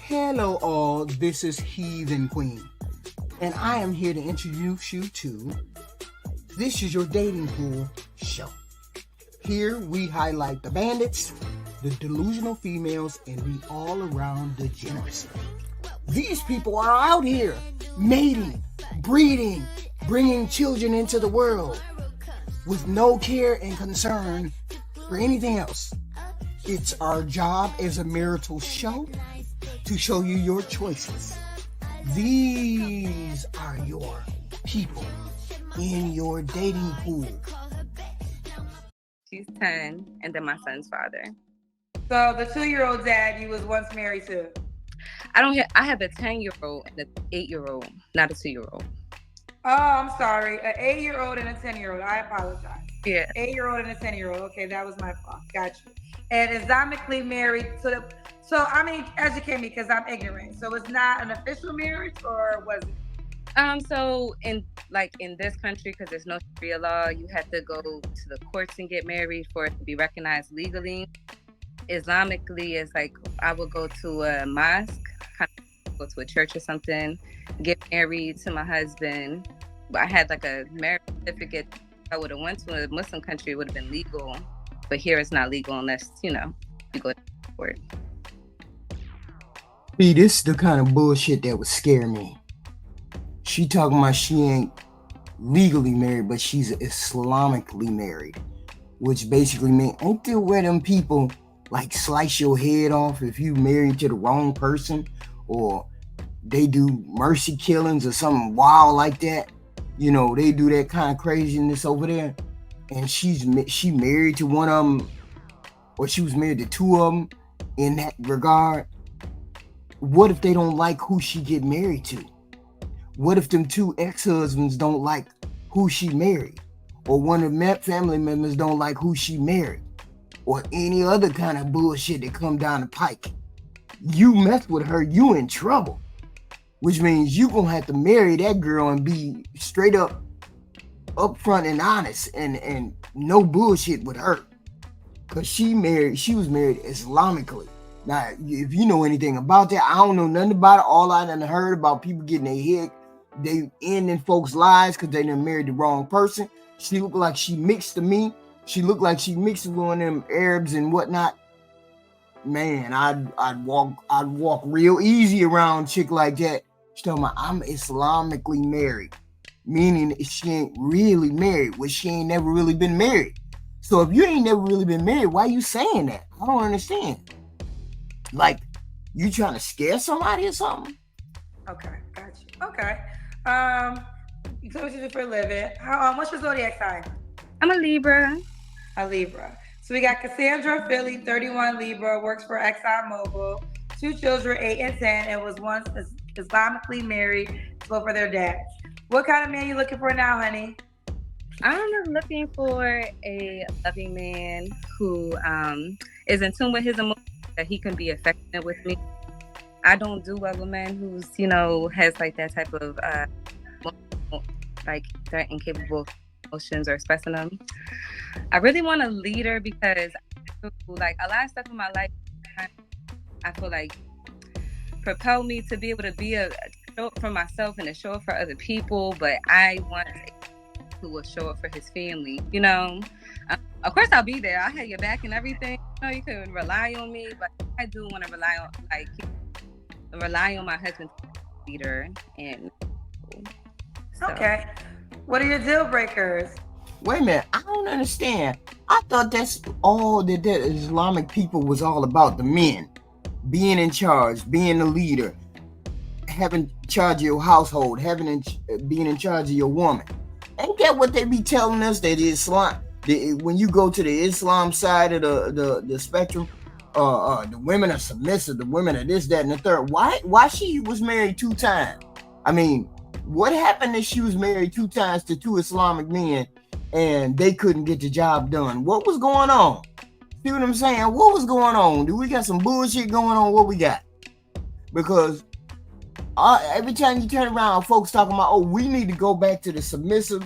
Hello all, this is Heathen Queen, and I am here to introduce you to This Is Your Dating Pool show. Here we highlight the bandits, the delusional females, and the all-around degeneracy. These people are out here mating, breeding, bringing children into the world with no care and concern for anything else. It's our job as a marital show to show you your choices. These are your people in your dating pool. She's 10, and then my son's father. So the 2-year-old dad you was once married to? I have a 10-year-old and an 8-year-old, not a 2-year-old. Oh, I'm sorry. An 8-year-old and a 10-year-old. I apologize. Yeah. 8-year-old and a 10-year-old. Okay, that was my fault. Gotcha. And Islamically married to the... So, I mean, educate me because I'm ignorant. So it's not an official marriage, or was it? So in this country, because there's no Sharia law, you have to go to the courts and get married for it to be recognized legally. Islamically, it's like I would go to a mosque, go to a church or something, get married to my husband. But I had like a marriage certificate. If I would have went to a Muslim country, it would have been legal. But here it's not legal unless, you go to court. See, this is the kind of bullshit that would scare me. She talking about she ain't legally married, but she's Islamically married, which basically means, ain't there where them people like slice your head off if you married to the wrong person, or they do mercy killings or something wild like that? They do that kind of craziness over there. And she married to one of them, or she was married to two of them in that regard. What if they don't like who she get married to? What if them two ex-husbands don't like who she married? Or one of the family members don't like who she married? Or any other kind of bullshit that come down the pike? You mess with her, you in trouble. Which means you gonna have to marry that girl and be straight up upfront and honest and no bullshit with her. Cause she was married Islamically. Now, if you know anything about that, I don't know nothing about it. All I done heard about people getting their head, they ending folks' lives because they done married the wrong person. She looked like she mixed to me. She looked like she mixed with one of them Arabs and whatnot. Man, I'd walk real easy around a chick like that. She talking about I'm Islamically married, meaning she ain't really married. Well, she ain't never really been married. So if you ain't never really been married, why you saying that? I don't understand. Like, you trying to scare somebody or something? Okay, got you. Okay. So what you do for a living? What's your zodiac sign? I'm a Libra. A Libra. So we got Cassandra, Philly, 31 Libra, works for ExxonMobil, 2 children, 8 and 10, and was once Islamically married to both of their dads. What kind of man you looking for now, honey? I'm looking for a loving man who is in tune with his emotions, that he can be affectionate with me. I don't do well with men who's, has like that type of like they're incapable of emotions or expressing them. I really want a leader because like a lot of stuff in my life, I feel like propel me to be able to be a show up for myself and to show up for other people, but I want who will show up for his family. Of course I'll be there. I'll have your back and everything. You can rely on me, but I do want to rely on my husband leader. And so. Okay, what are your deal breakers? Wait a minute, I don't understand. I thought that's all that Islamic people was all about. The men being in charge, being the leader, having charge of your household, being in charge of your woman. Ain't that what they be telling us, that Islam? When you go to the Islam side of the spectrum, the women are submissive, the women are this, that, and the third. Why she was married 2 times? I mean, what happened if she was married 2 times to 2 Islamic men and they couldn't get the job done? What was going on? See what I'm saying? What was going on? Do we got some bullshit going on? What we got? Because every time you turn around, folks talking about, we need to go back to the submissive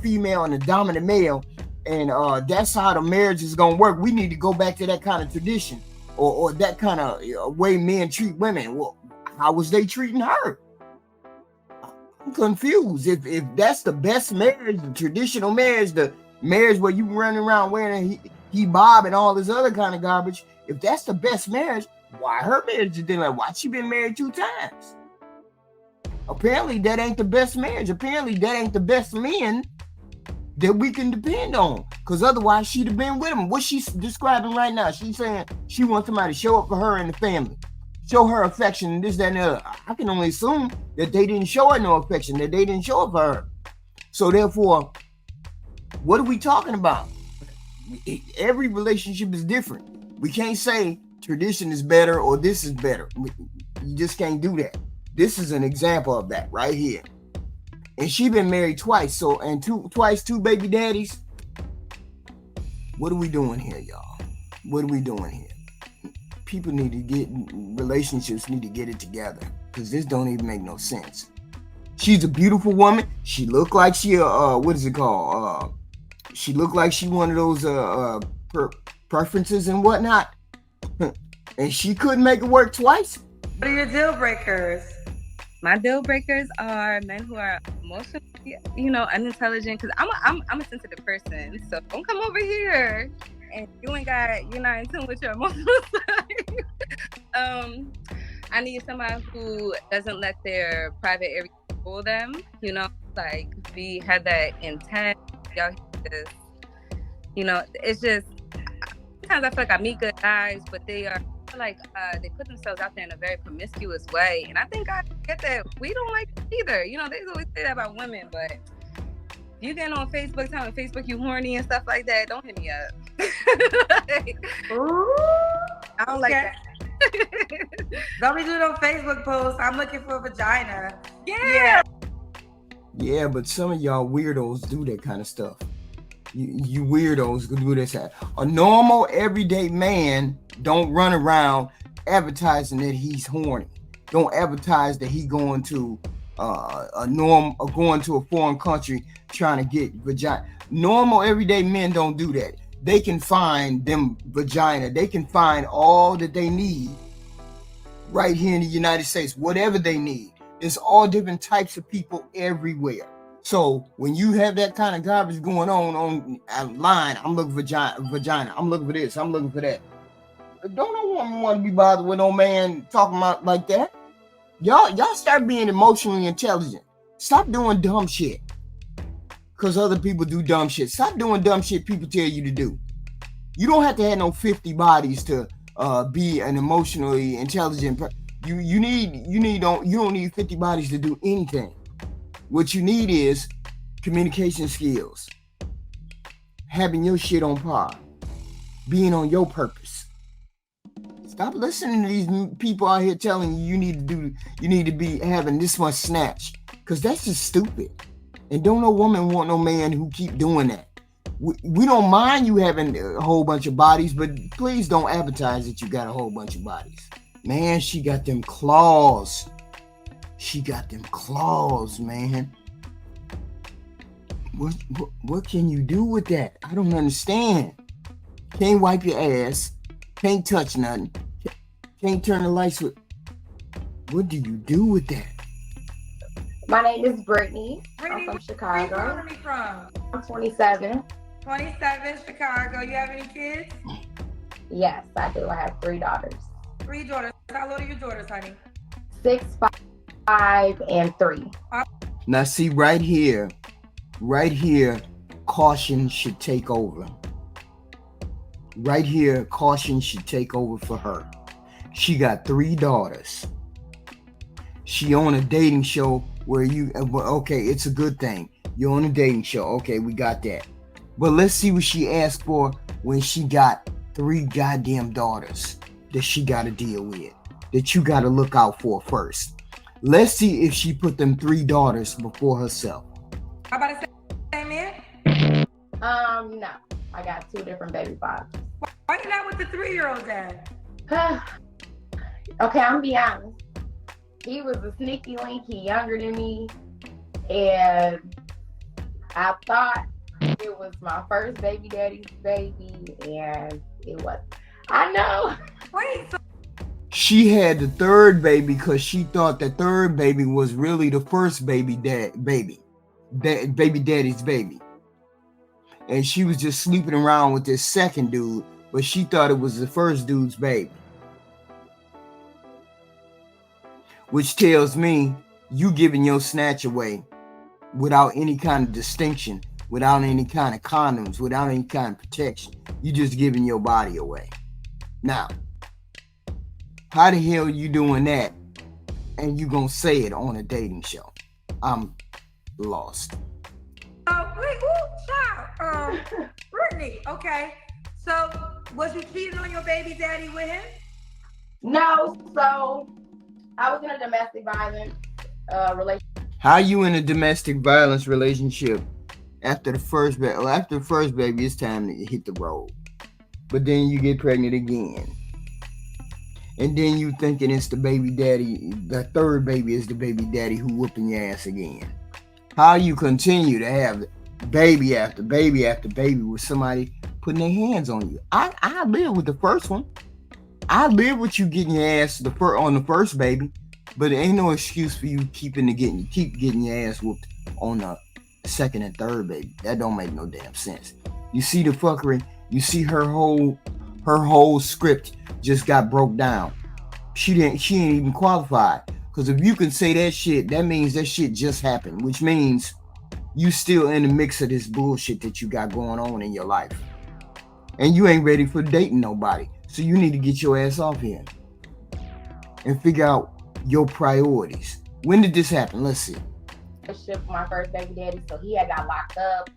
female and the dominant male, and that's how the marriage is gonna work. We need to go back to that kind of tradition. or that kind of way men treat women. Well, how was they treating her? I'm confused. If that's the best marriage, the traditional marriage, the marriage where you running around wearing he bob and all this other kind of garbage, if that's the best marriage, why her marriage is then like, why she been married 2 times? Apparently that ain't the best marriage. Apparently that ain't the best men that we can depend on, because otherwise she'd have been with him. What she's describing right now, she's saying she wants somebody to show up for her and the family, show her affection, and this, that, and the other. I can only assume that they didn't show her no affection, that they didn't show up for her. So therefore, what are we talking about? Every relationship is different. We can't say tradition is better or this is better. You just can't do that. This is an example of that right here. And she been married twice, so and twice 2 baby daddies. What are we doing here, y'all? What are we doing here? People need to relationships need to get it together, because this don't even make no sense. She's a beautiful woman. She looked like she what is it called? She looked like she one of those preferences and whatnot. And she couldn't make it work twice. What are your deal breakers? My deal breakers are men who are emotionally, unintelligent. Because I'm a sensitive person, so don't come over here and you're not in tune with your emotional side. I need somebody who doesn't let their private area fool them. Have that intent. Y'all this. It's just sometimes I feel like I meet good guys, but they are they put themselves out there in a very promiscuous way, and I think I get that we don't like it either. They always say that about women, but if you get on Facebook telling Facebook you horny and stuff like that, don't hit me up. Ooh, I don't like that. Don't be doing no Facebook posts. I'm looking for a vagina. Yeah, but some of y'all weirdos do that kind of stuff. You weirdos can do this. A normal everyday man don't run around advertising that he's horny. Don't advertise that he going to going to a foreign country trying to get vagina. Normal everyday men don't do that. They can find them vagina. They can find all that they need right here in the United States, whatever they need. There's all different types of people everywhere. So when you have that kind of garbage going on online, I'm looking for vagina. I'm looking for this. I'm looking for that. Don't no woman want to be bothered with no man talking about like that. Y'all start being emotionally intelligent. Stop doing dumb shit. Because other people do dumb shit. Stop doing dumb shit people tell you to do. You don't have to have no 50 bodies to be an emotionally intelligent person. You don't need 50 bodies to do anything. What you need is communication skills, having your shit on par, being on your purpose. Stop listening to these people out here telling you you need to be having this much snatch, because that's just stupid. And don't no woman want no man who keep doing that. We don't mind you having a whole bunch of bodies, but please don't advertise that you got a whole bunch of bodies. Man, she got them claws. She got them claws, man. What can you do with that? I don't understand. Can't wipe your ass. Can't touch nothing. Can't turn the lights with. What do you do with that? My name is Britney. I'm from Chicago. Where are you from? I'm 27. 27, Chicago. You have any kids? Yes, I do. I have 3 daughters. 3 daughters. How old are your daughters, honey? 6, 5, and 3. Now see right here, caution should take over. Right here, caution should take over for her. She got 3 daughters. She on a dating show where okay, it's a good thing. You're on a dating show. Okay, we got that. But let's see what she asked for when she got 3 goddamn daughters that she got to deal with, that you got to look out for first. Let's see if she put them 3 daughters before herself. How about the same man? No. I got 2 different baby fathers. Why you not with the 3-year-old dad? Okay, I'm gonna be honest. He was a sneaky link. He younger than me. And I thought it was my first baby daddy's baby, and it was. I know Wait, so She had the third baby because she thought the third baby was really the first baby daddy's baby. And she was just sleeping around with this second dude, but she thought it was the first dude's baby. Which tells me you giving your snatch away without any kind of distinction, without any kind of condoms, without any kind of protection. You just giving your body away. Now, how the hell you doing that and you gonna say it on a dating show? I'm lost. wait, child, Britney. Okay, so was you cheating on your baby daddy with him? No, so I was in a domestic violence relationship. How you in a domestic violence relationship after the first baby? Well, after the first baby, it's time to hit the road. But then you get pregnant again. And then you thinking it's the baby daddy, the third baby is the baby daddy who whooping your ass again. How you continue to have baby after baby after baby with somebody putting their hands on you? I live with the first one. I live with you getting your ass on the first baby, but it ain't no excuse for you keep getting your ass whooped on the second and third baby. That don't make no damn sense. You see the fuckery. You see her whole script just got broke down. She ain't even qualified. Because if you can say that shit, that means that shit just happened, which means you still in the mix of this bullshit that you got going on in your life. And you ain't ready for dating nobody. So you need to get your ass off here and figure out your priorities. When did this happen? Let's see. With my first baby daddy, so he had got locked up,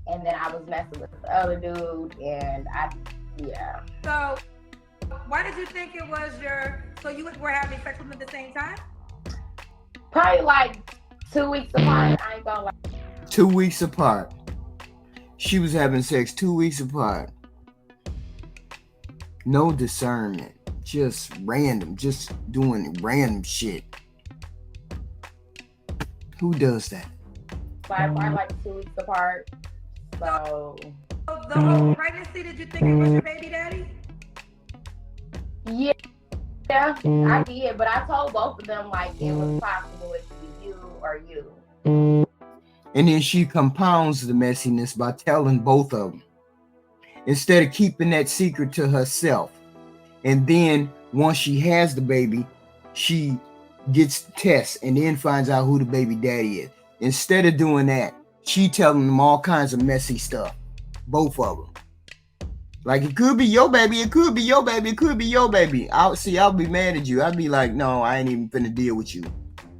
and then I was messing with the other dude, and yeah. So why did you think it was so you were having sex with him at the same time? Probably like 2 weeks apart. I ain't gonna lie. 2 weeks apart. She was having sex 2 weeks apart. No discernment. Just random. Just doing random shit. Who does that? Probably like 2 weeks apart. So the whole pregnancy, did you think it was your baby daddy? Yeah, I did, but I told both of them like it was possible it could be you or you. And then she compounds the messiness by telling both of them. Instead of keeping that secret to herself. And then once she has the baby, she gets tests and then finds out who the baby daddy is. Instead of doing that, she telling them all kinds of messy stuff. Both of them. Like, it could be your baby, it could be your baby, it could be your baby. I'll be mad at you. I'd be like, no, I ain't even finna deal with you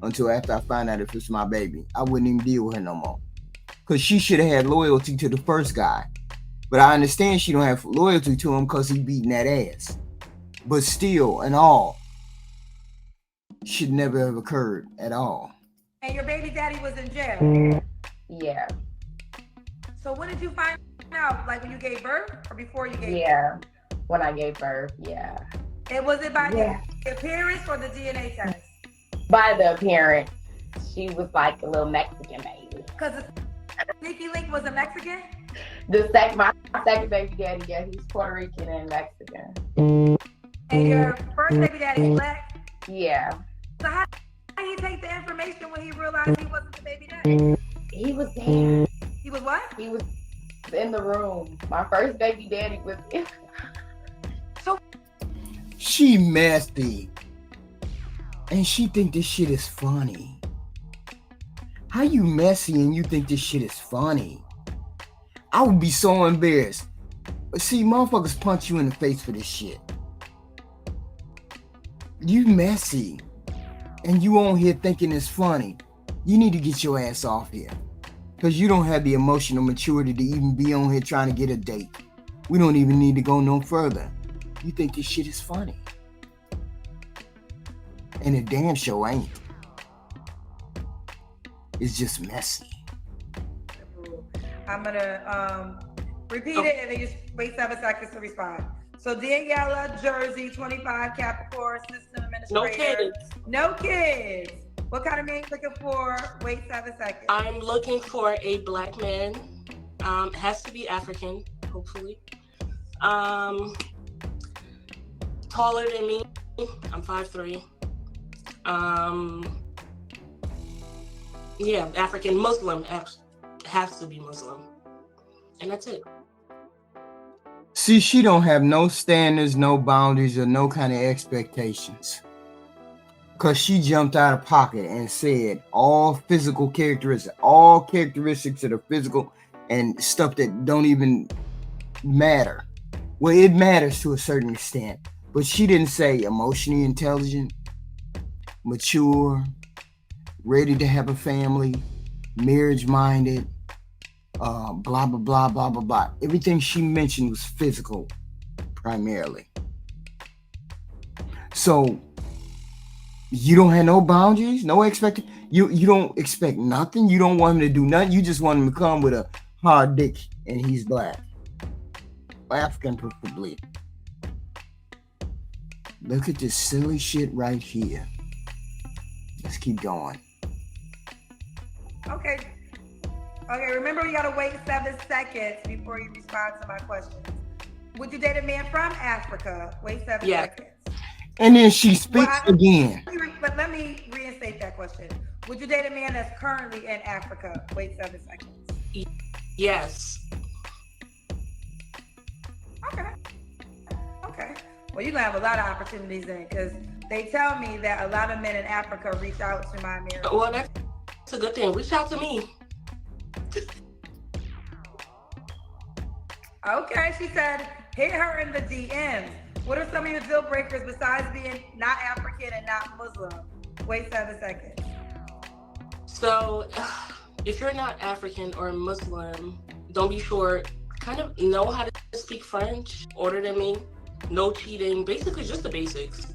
until after I find out if it's my baby. I wouldn't even deal with her no more. Because she should have had loyalty to the first guy. But I understand she don't have loyalty to him because he beating that ass. But still, and all, should never have occurred at all. And your baby daddy was in jail? Yeah. So when did you find out? Like when you gave birth or before you gave birth? Yeah, when I gave birth, yeah. And was it by the appearance or the DNA test? By the appearance. She was like a little Mexican baby. Because the sneaky link was a Mexican? My second baby daddy, yeah, he's Puerto Rican and Mexican. And your first baby daddy is black? Yeah. So how did he take the information when he realized he wasn't the baby daddy? He was there. He was what? He was in the room. My first baby daddy was in. So she messy. And she think this shit is funny. How you messy and you think this shit is funny? I would be so embarrassed. But see, motherfuckers punch you in the face for this shit. You messy. And you on here thinking it's funny. You need to get your ass off here. Because you don't have the emotional maturity to even be on here trying to get a date. We don't even need to go no further. You think this shit is funny. And the damn show ain't. It's just messy. I'm gonna repeat it and then you wait 7 seconds to respond. So Della, Jersey, 25, Capricorn, system administrator. No kids. What kind of man you looking for? Wait 7 seconds. I'm looking for a black man. Has to be African, hopefully. taller than me. I'm 5'3". Yeah, African Muslim, has to be Muslim, and that's it. See, she don't have no standards, no boundaries, or no kind of expectations. Because she jumped out of pocket and said all physical characteristics, all characteristics that are physical and stuff that don't even matter. Well, it matters to a certain extent. But she didn't say emotionally intelligent, mature, ready to have a family, marriage-minded, blah, blah, blah, blah, blah, blah. Everything she mentioned was physical, primarily. So, you don't have no boundaries, no expect. You don't expect nothing. You don't want him to do nothing. You just want him to come with a hard dick and he's black. African preferably. Look at this silly shit right here. Let's keep going. Okay. Okay, remember you gotta wait 7 seconds before you respond to my questions. Would you date a man from Africa? Wait 7 seconds. And then she speaks again. But let me reinstate that question. Would you date a man that's currently in Africa? Wait 7 seconds. Yes. Okay. Well, you're gonna have a lot of opportunities then, because they tell me that a lot of men in Africa reach out to my American. Well, that's a good thing. Reach out to me. Okay, she said, hit her in the DMs. What are some of your deal breakers besides being not African and not Muslim? Wait 7 seconds. So, if you're not African or Muslim, don't be short. Kind of know how to speak French, older than me. No cheating. Basically, just the basics.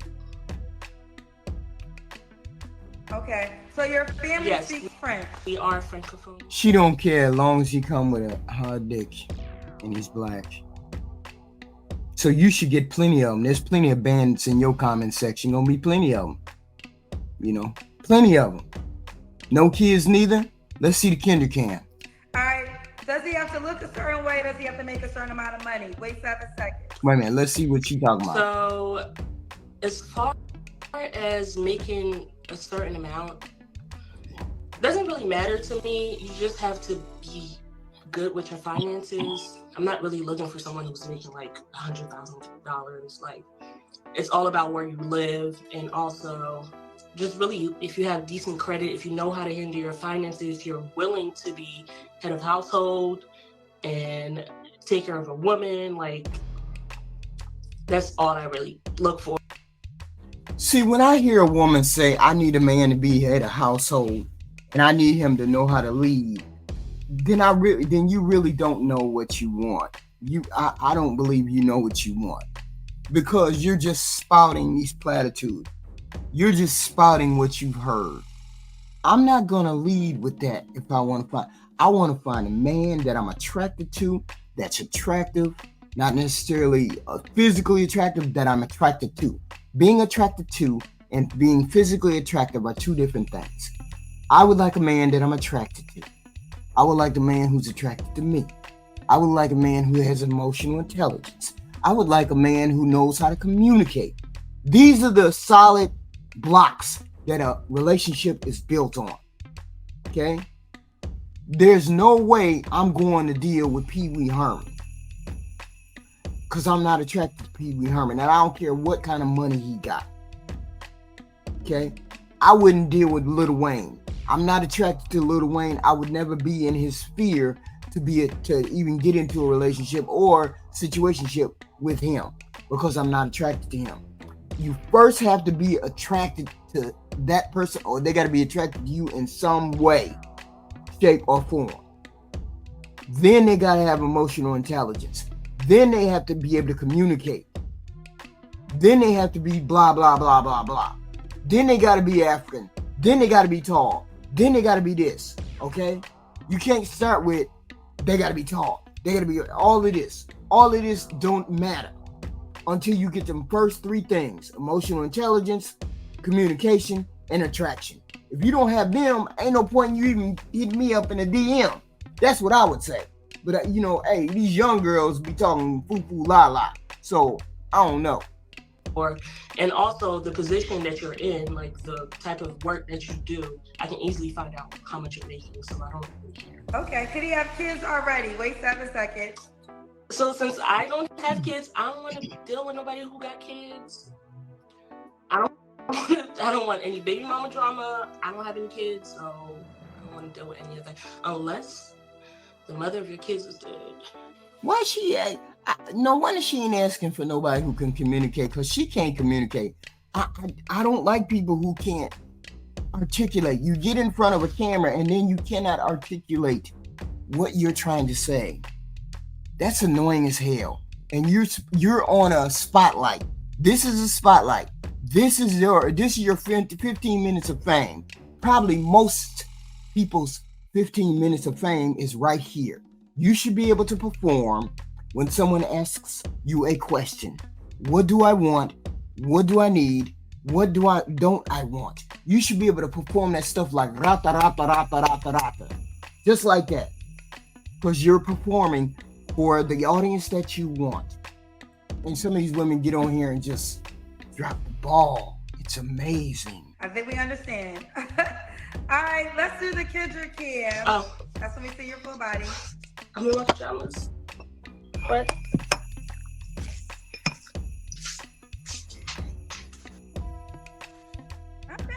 Okay, so your family speaks French. We are Francophone. She don't care as long as he come with a hard dick and he's black. So you should get plenty of them. There's plenty of bandits in your comment section. Gonna be plenty of them. You know, plenty of them. No kids neither. Let's see the Kendra cam. All right. Does he have to look a certain way? Does he have to make a certain amount of money? Wait 7 seconds. Wait a minute. Let's see what she talking about. So, as far as making a certain amount, doesn't really matter to me. You just have to be good with your finances. I'm not really looking for someone who's making like $100,000. Like, it's all about where you live, and also just really if you have decent credit, if you know how to handle your finances, if you're willing to be head of household and take care of a woman, like that's all I really look for. See, when I hear a woman say, I need a man to be head of household and I need him to know how to lead, then you really don't know what you want. I don't believe you know what you want, because you're just spouting these platitudes. You're just spouting what you've heard. I'm not gonna lead with that. If I want to find a man that I'm attracted to, that's attractive, not necessarily physically attractive, that I'm attracted to. Being attracted to and being physically attractive are two different things. I would like a man that I'm attracted to. I would like a man who's attracted to me. I would like a man who has emotional intelligence. I would like a man who knows how to communicate. These are the solid blocks that a relationship is built on. Okay? There's no way I'm going to deal with Pee Wee Herman, because I'm not attracted to Pee Wee Herman, and I don't care what kind of money he got. Okay? I wouldn't deal with Lil Wayne. I'm not attracted to Lil Wayne. I would never be in his sphere to even get into a relationship or situationship with him, because I'm not attracted to him. You first have to be attracted to that person, or they got to be attracted to you in some way, shape, or form. Then they got to have emotional intelligence. Then they have to be able to communicate. Then they have to be blah, blah, blah, blah, blah. Then they got to be African. Then they got to be tall. Then they got to be this, okay? You can't start with, they got to be tall. They got to be all of this. All of this don't matter until you get them first three things: emotional intelligence, communication, and attraction. If you don't have them, ain't no point in you even hitting me up in a DM. That's what I would say. But hey, these young girls be talking foo-foo la-la. So, I don't know. for, and also the position that you're in, like the type of work that you do. I can easily find out how much you're making, so I don't really care. Okay, could he have kids already? Wait 7 seconds. So since I don't have kids, I don't want to deal with nobody who got kids. I don't want any baby mama drama. I don't have any kids, so I don't want to deal with any of that. Unless the mother of your kids is dead. Why she? No wonder she ain't asking for nobody who can communicate, because she can't communicate. I don't like people who can't articulate. You get in front of a camera and then you cannot articulate what you're trying to say. That's annoying as hell. And you're on a spotlight. This is a spotlight. This is your 15 minutes of fame. Probably most people's 15 minutes of fame is right here. You should be able to perform when someone asks you a question. What do I want? What do I need? What don't I want? You should be able to perform that stuff like rata rata rata rata rata. Just like that. Because you're performing for the audience that you want. And some of these women get on here and just drop the ball. It's amazing. I think we understand. All right, let's do the Kendra cam. Oh. That's when we see your full body. I'm in my pajamas. What? Okay.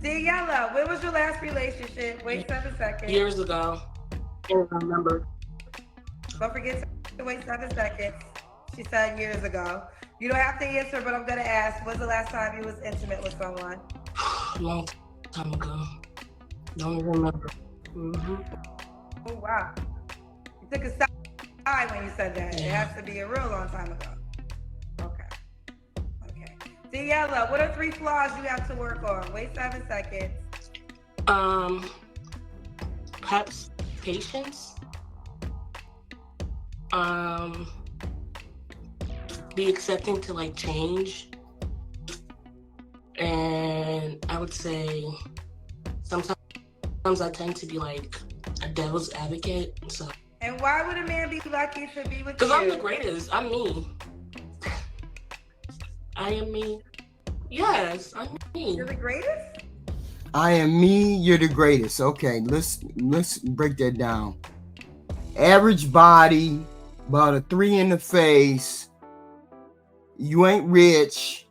Della, when was your last relationship? Wait 7 seconds. Years ago. I can't remember. Don't forget to wait 7 seconds. She said years ago. You don't have to answer, but I'm going to ask, when's the last time you was intimate with someone? Long time ago. Don't remember. Mm-hmm. Oh, wow. You took a side when you said that. Yeah. It has to be a real long time ago. Okay. Della, what are 3 flaws you have to work on? Wait 7 seconds. Perhaps patience. Be accepting to like change. And I would say sometimes I tend to be like a devil's advocate. So. And why would a man be lucky to be with you? Because I'm the greatest. I'm me. I am me. Yes, I'm me. You're the greatest? I am me, you're the greatest. Okay, let's break that down. Average body, about a 3 in the face. You ain't rich.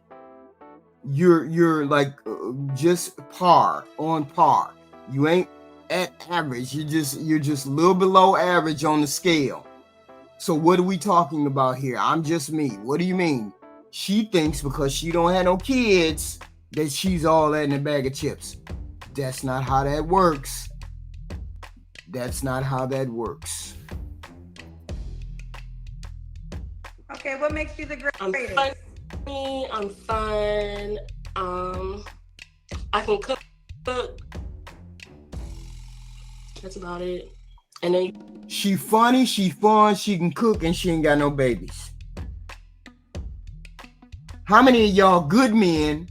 You're like just on par. You ain't at average. You're just a little below average on the scale. So what are we talking about here? I'm just me. What do you mean? She thinks because she don't have no kids that she's all that in a bag of chips. That's not how that works. That's not how that works. Okay, what makes you the greatest? I'm funny, I'm fun, I can cook. That's about it. And then she funny, she fun, she can cook, and she ain't got no babies. How many of y'all good men,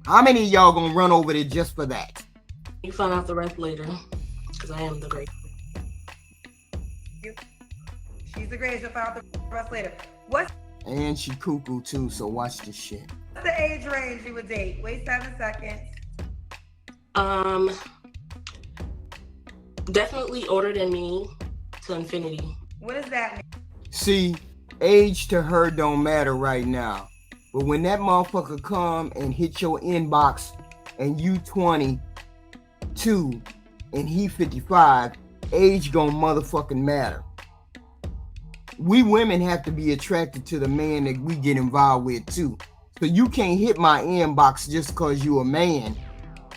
how many of y'all gonna run over there just for that? You find out the rest later, because I am the greatest. She's the greatest. You'll find out the rest later. And she cuckoo too, so watch this shit. What's the age range you would date? Wait 7 seconds. Definitely older than me to infinity. What does that mean? See, age to her don't matter right now. But when that motherfucker come and hit your inbox and you 22 and he 55, age gonna motherfucking matter. We women have to be attracted to the man that we get involved with too. So you can't hit my inbox just cause you a man.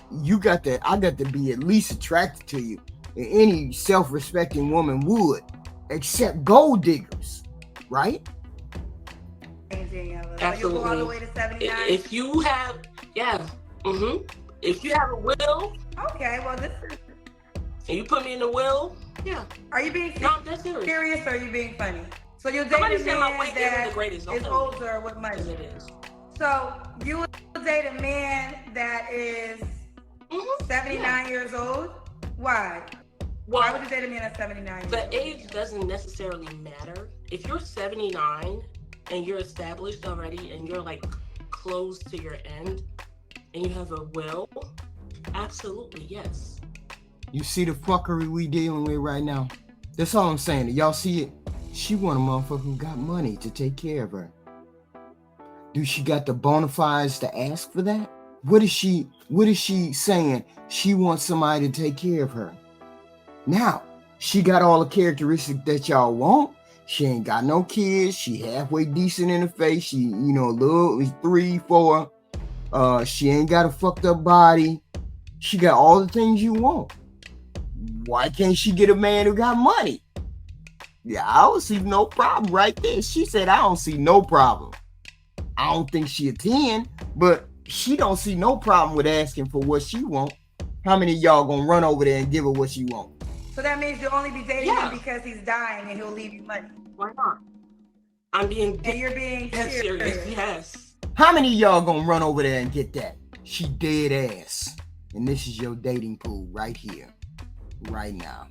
I got to be at least attracted to you. And any self-respecting woman would, except gold diggers, right? Absolutely. So you'll go all the way to 79? If you have, if you have a will. Okay, well this is. And you put me in the will, yeah. Are you being serious or are you being funny? So you'll date a man that is older with money. It is. So you will date a man that is 79 years old? Why? Well, why would you date a man that's 79 years old? The age doesn't necessarily matter. If you're 79 and you're established already and you're like close to your end and you have a will, absolutely, yes. You see the fuckery we dealing with right now? That's all I'm saying. Y'all see it? She want a motherfucker who got money to take care of her. Do she got the bona fides to ask for that? What is she saying? She wants somebody to take care of her. Now, she got all the characteristics that y'all want. She ain't got no kids. She halfway decent in the face. She, a little 3, 4. She ain't got a fucked up body. She got all the things you want. Why can't she get a man who got money? Yeah, I don't see no problem right there. She said, I don't see no problem. I don't think she a 10, but she don't see no problem with asking for what she want. How many of y'all gonna run over there and give her what she want? So that means you'll only be dating him because he's dying and he'll leave you money. Why not? I'm being And you're being serious. Yes. How many of y'all gonna run over there and get that? She dead ass. And this is your dating pool right here, right now.